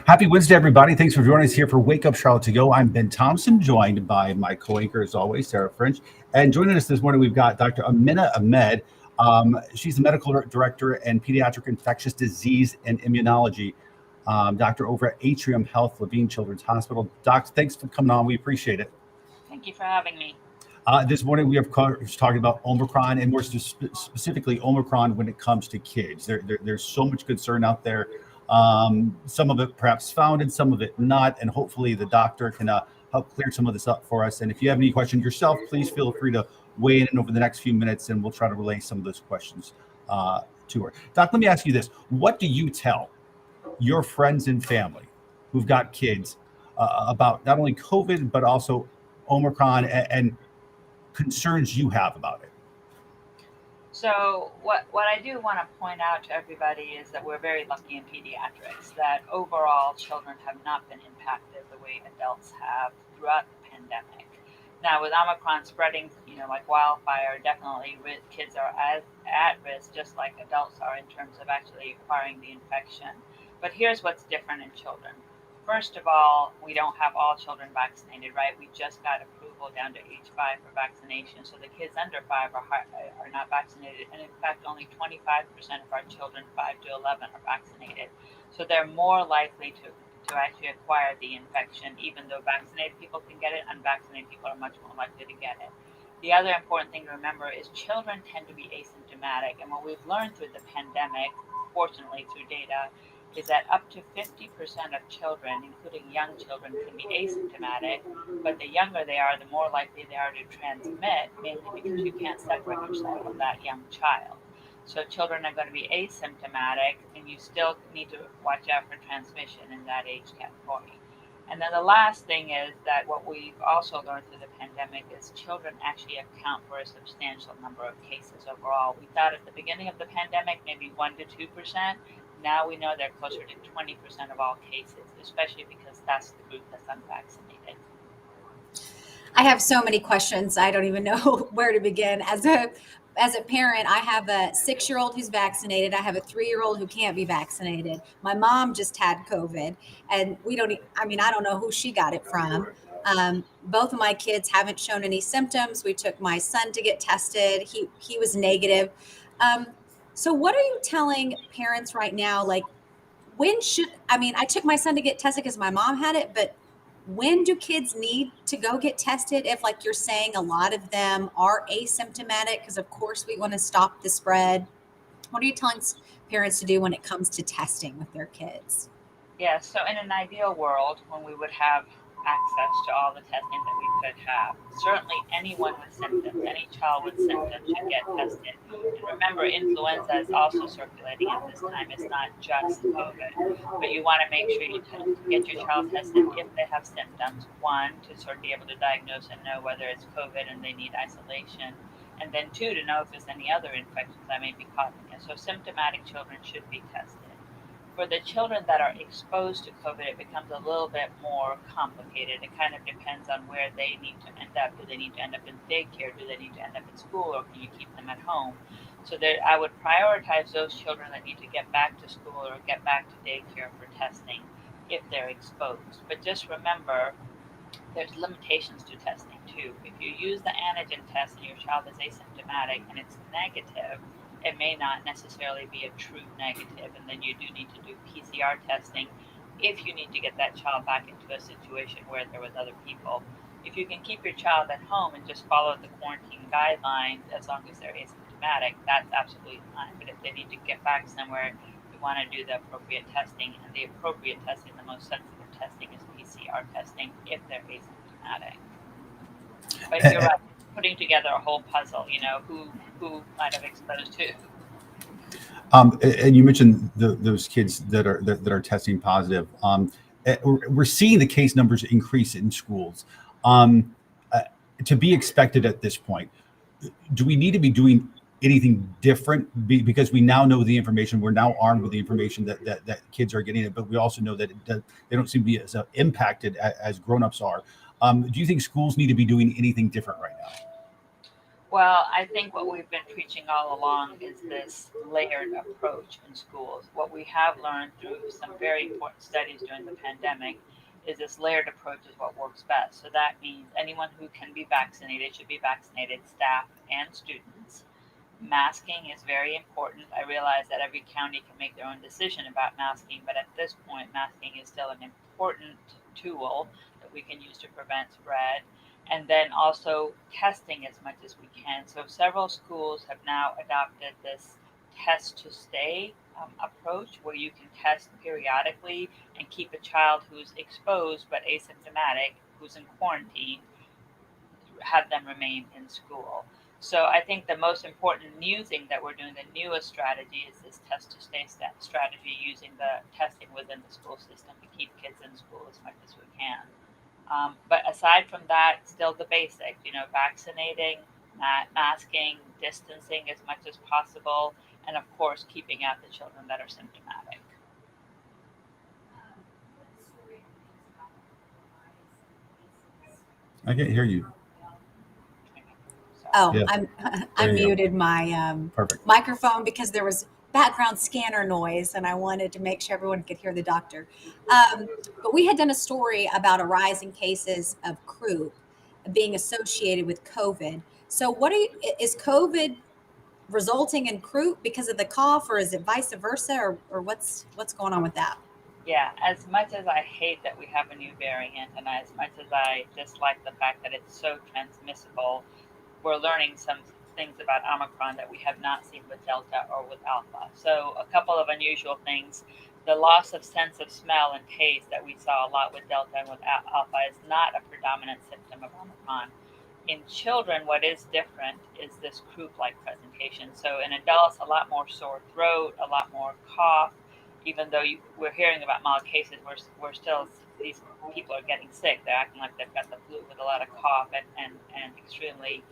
Happy Wednesday, everybody. Thanks for joining us here for Wake Up Charlotte to Go. I'm Ben Thompson, joined by my co-anchor, as always, Sarah French. And joining us this morning, we've got Dr. Amina Ahmed. She's the medical director and pediatric infectious disease and immunology doctor over at Atrium Health, Levine Children's Hospital. Doc, thanks for coming on. We appreciate it. Thank you for having me. This morning, we are talking about Omicron, and more specifically Omicron when it comes to kids. There's so much concern out there. Some of it perhaps founded, some of it not, and hopefully the doctor can help clear some of this up for us. And if you have any questions yourself, please feel free to weigh in over the next few minutes, and we'll try to relay some of those questions to her. Doc, let me ask you this. What do you tell your friends and family who've got kids about not only COVID, but also Omicron and concerns you have about it? So what I do want to point out to everybody is that we're very lucky in pediatrics that overall children have not been impacted the way adults have throughout the pandemic. Now with Omicron spreading, like wildfire, definitely kids are at risk just like adults are in terms of actually acquiring the infection. But here's what's different in children. First of all, we don't have all children vaccinated, right? We just got approval down to age 5 for vaccination. So the kids under 5 are not vaccinated. And in fact, only 25% of our children 5 to 11 are vaccinated. So they're more likely to actually acquire the infection, even though vaccinated people can get it, unvaccinated people are much more likely to get it. The other important thing to remember is children tend to be asymptomatic. And what we've learned through the pandemic, fortunately through data, is that up to 50% of children, including young children, can be asymptomatic, but the younger they are, the more likely they are to transmit, mainly because you can't separate yourself from that young child. So children are going to be asymptomatic, and you still need to watch out for transmission in that age category. And then the last thing is that what we've also learned through the pandemic is children actually account for a substantial number of cases overall. We thought at the beginning of the pandemic, maybe 1 to 2%. Now we know they're closer to 20% of all cases, especially because that's the group that's unvaccinated. I have so many questions. I don't even know where to begin. As a parent, I have a 6-year-old who's vaccinated. I have a 3-year-old who can't be vaccinated. My mom just had COVID, and I don't know who she got it from. Both of my kids haven't shown any symptoms. We took my son to get tested. He was negative. So what are you telling parents right now? Like, I took my son to get tested because my mom had it, but when do kids need to go get tested? If, like you're saying, a lot of them are asymptomatic, because of course we want to stop the spread. What are you telling parents to do when it comes to testing with their kids? Yeah, so in an ideal world, when we would have access to all the testing that we could have, certainly anyone with symptoms, any child with symptoms should get tested. And remember, influenza is also circulating at this time. It's not just COVID, but you want to make sure you get your child tested if they have symptoms. 1, to sort of be able to diagnose and know whether it's COVID and they need isolation. And then 2, to know if there's any other infections that may be causing it. So symptomatic children should be tested. For the children that are exposed to COVID, it becomes a little bit more complicated. It kind of depends on where they need to end up. Do they need to end up in daycare? Do they need to end up in school? Or can you keep them at home? So I would prioritize those children that need to get back to school or get back to daycare for testing if they're exposed. But just remember, there's limitations to testing too. If you use the antigen test and your child is asymptomatic and it's negative, it may not necessarily be a true negative, and then you do need to do PCR testing if you need to get that child back into a situation where there was other people. If you can keep your child at home and just follow the quarantine guidelines as long as they're asymptomatic, that's absolutely fine. But if they need to get back somewhere, you want to do the appropriate testing, and the appropriate testing, the most sensitive testing, is PCR testing if they're asymptomatic. But you're right, putting together a whole puzzle, who might have exposed who. And you mentioned those kids that are testing positive. We're seeing the case numbers increase in schools. To be expected at this point, do we need to be doing anything different? Because we now know the information. We're now armed with the information that kids are getting it, but we also know that they don't seem to be as impacted as grown-ups are. Do you think schools need to be doing anything different right now? Well, I think what we've been preaching all along is this layered approach in schools. What we have learned through some very important studies during the pandemic is this layered approach is what works best. So that means anyone who can be vaccinated should be vaccinated, staff and students. Masking is very important. I realize that every county can make their own decision about masking, but at this point, masking is still an important tool that we can use to prevent spread. And then also testing as much as we can. So several schools have now adopted this test to stay approach where you can test periodically and keep a child who's exposed but asymptomatic, who's in quarantine, have them remain in school. So I think the most important new thing that we're doing, the newest strategy, is this test to stay strategy, using the testing within the school system to keep kids in school as much as we can. But aside from that, still the basics, vaccinating, masking, distancing as much as possible, and of course, keeping out the children that are symptomatic. I can't hear you. Oh, Yeah. I There you go. muted my Perfect. microphone because there was background scanner noise, and I wanted to make sure everyone could hear the doctor. But we had done a story about a rise in cases of croup being associated with COVID. So, is COVID resulting in croup because of the cough, or is it vice versa, or what's going on with that? Yeah, as much as I hate that we have a new variant, and as much as I dislike the fact that it's so transmissible, we're learning some things about Omicron that we have not seen with Delta or with Alpha. So a couple of unusual things. The loss of sense of smell and taste that we saw a lot with Delta and with Alpha is not a predominant symptom of Omicron. In children, what is different is this croup-like presentation. So in adults, a lot more sore throat, a lot more cough. Even though we're hearing about mild cases, we're still, these people are getting sick. They're acting like they've got the flu with a lot of cough and extremely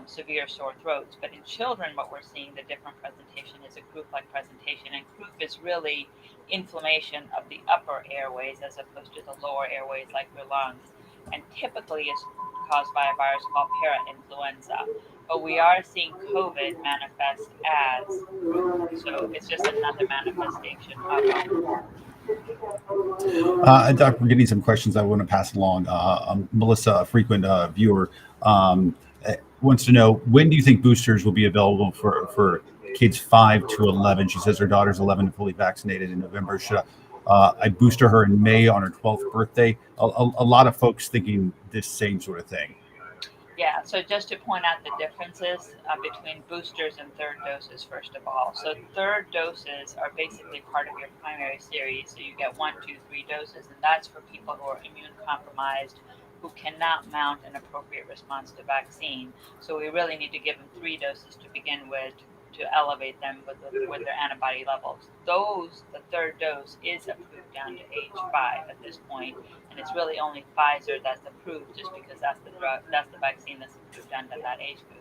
severe sore throats. But in children, what we're seeing, the different presentation is a croup-like presentation. And croup is really inflammation of the upper airways as opposed to the lower airways like your lungs. And typically is caused by a virus called parainfluenza. But we are seeing COVID manifest as croup. So it's just another manifestation of Omicron. Doc, we're getting some questions I want to pass along. Melissa, a frequent viewer, wants to know, when do you think boosters will be available for kids 5 to 11? She says her daughter's 11 and fully vaccinated in November. Should I booster her in May on her 12th birthday? A lot of folks thinking this same sort of thing. Yeah, so just to point out the differences between boosters and third doses, first of all. So third doses are basically part of your primary series. So you get 1, 2, 3 doses, and that's for people who are immune compromised, who cannot mount an appropriate response to vaccine. So we really need to give them 3 doses to begin with to elevate them with their antibody levels. The third dose is approved down to age 5 at this point, and it's really only Pfizer that's approved just because that's the vaccine that's approved down to that age group.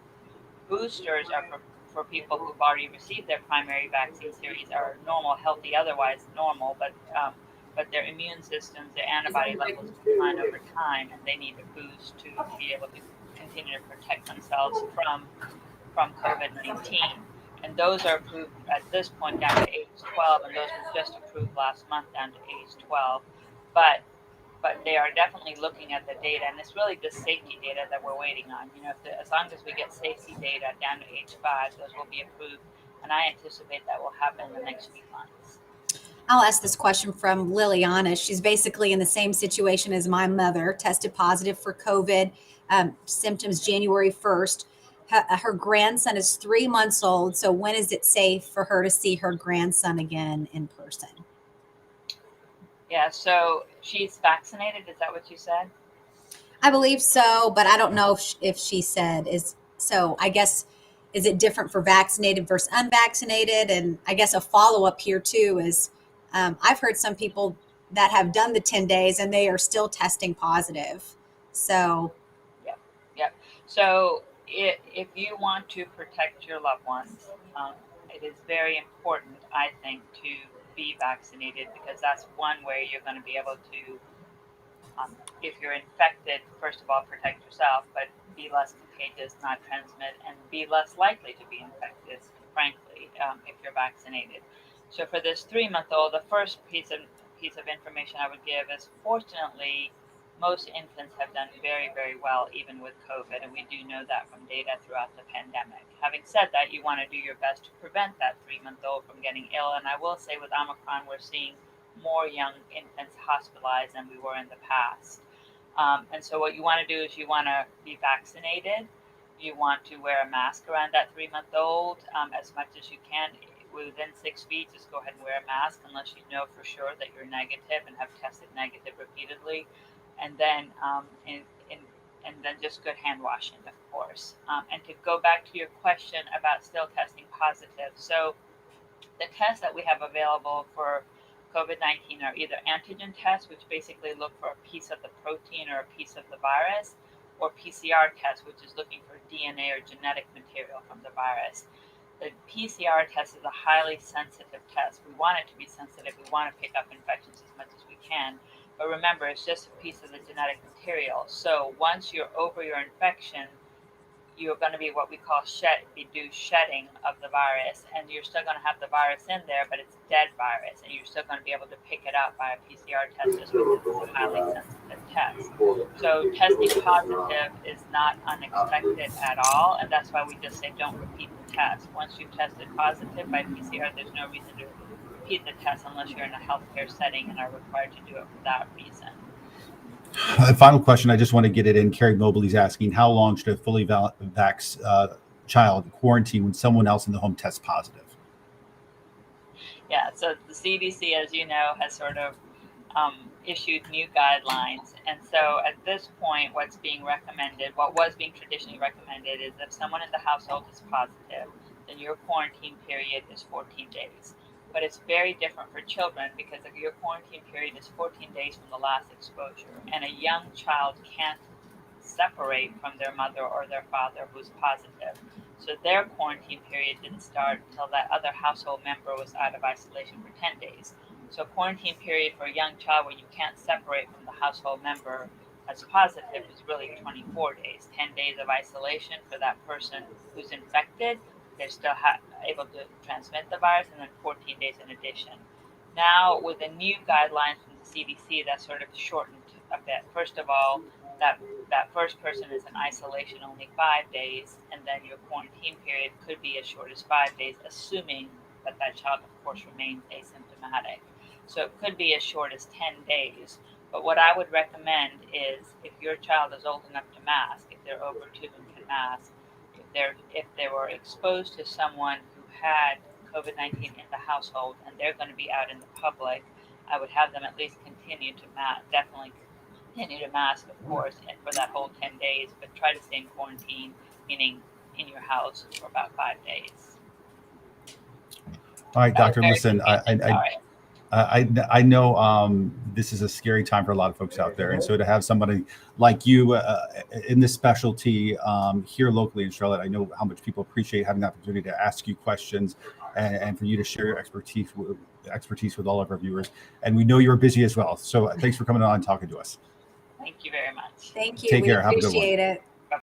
Boosters are for people who've already received their primary vaccine series, are normal, healthy, otherwise normal, but their immune systems, their antibody levels decline over time, and they need a boost to be able to continue to protect themselves from COVID-19. And those are approved at this point down to age 12, and those were just approved last month down to age 12. But they are definitely looking at the data, and it's really the safety data that we're waiting on. As long as we get safety data down to age 5, those will be approved, and I anticipate that will happen in the next few months. I'll ask this question from Liliana. She's basically in the same situation as my mother, tested positive for COVID symptoms January 1st. Her grandson is 3 months old. So when is it safe for her to see her grandson again in person? Yeah, so she's vaccinated. Is that what you said? I believe so, but I don't know if she said is. So I guess, is it different for vaccinated versus unvaccinated? And I guess a follow-up here too is, I've heard some people that have done the 10 days and they are still testing positive. So. Yep. So if you want to protect your loved ones, it is very important, I think, to be vaccinated, because that's one way you're going to be able to, if you're infected, first of all, protect yourself, but be less contagious, not transmit, and be less likely to be infected, frankly, if you're vaccinated. So for this 3-month-old, the first piece of information I would give is, fortunately, most infants have done very, very well, even with COVID, and we do know that from data throughout the pandemic. Having said that, you want to do your best to prevent that 3-month-old from getting ill, and I will say with Omicron, we're seeing more young infants hospitalized than we were in the past. And so what you want to do is you want to be vaccinated. You want to wear a mask around that 3-month-old as much as you can. Within 6 feet, just go ahead and wear a mask unless you know for sure that you're negative and have tested negative repeatedly. And then and then just good hand washing, of course. And to go back to your question about still testing positive, so the tests that we have available for COVID-19 are either antigen tests, which basically look for a piece of the protein or a piece of the virus, or PCR tests, which is looking for DNA or genetic material from the virus. The PCR test is a highly sensitive test. We want it to be sensitive. We want to pick up infections as much as we can. But remember, it's just a piece of the genetic material. So once you're over your infection, you're going to be what we call shedding of the virus, and you're still going to have the virus in there, but it's dead virus, and you're still going to be able to pick it up by a PCR test just because it's a highly sensitive test. So testing positive is not unexpected at all, and that's why we just say don't repeat the test. Once you've tested positive by PCR, there's no reason to repeat the test unless you're in a healthcare setting and are required to do it for that reason. Final question. I just want to get it in. Carrie Mobley's asking, how long should a fully vaxxed child quarantine when someone else in the home tests positive? Yeah, so the CDC, as you know, has sort of issued new guidelines. And so at this point, what was being traditionally recommended is if someone in the household is positive, then your quarantine period is 14 days. But it's very different for children because your quarantine period is 14 days from the last exposure. And a young child can't separate from their mother or their father who's positive. So their quarantine period didn't start until that other household member was out of isolation for 10 days. So quarantine period for a young child where you can't separate from the household member that's positive is really 24 days, 10 days of isolation for that person who's infected. They're still able to transmit the virus, and then 14 days in addition. Now, with the new guidelines from the CDC, that's sort of shortened a bit. First of all, that first person is in isolation only 5 days, and then your quarantine period could be as short as 5 days, assuming that child, of course, remains asymptomatic. So it could be as short as 10 days. But what I would recommend is if your child is old enough to mask, if they're over 2 and can mask, if they were exposed to someone who had COVID-19 in the household and they're going to be out in the public, I would have them at least continue to definitely continue to mask, of course, and for that whole 10 days, but try to stay in quarantine, meaning in your house for about 5 days. All right, Doctor, listen, I know this is a scary time for a lot of folks out there. And so to have somebody like you in this specialty here locally in Charlotte, I know how much people appreciate having the opportunity to ask you questions and for you to share your expertise with all of our viewers. And we know you're busy as well. So thanks for coming on and talking to us. Thank you very much. Thank you. Take care. We appreciate it.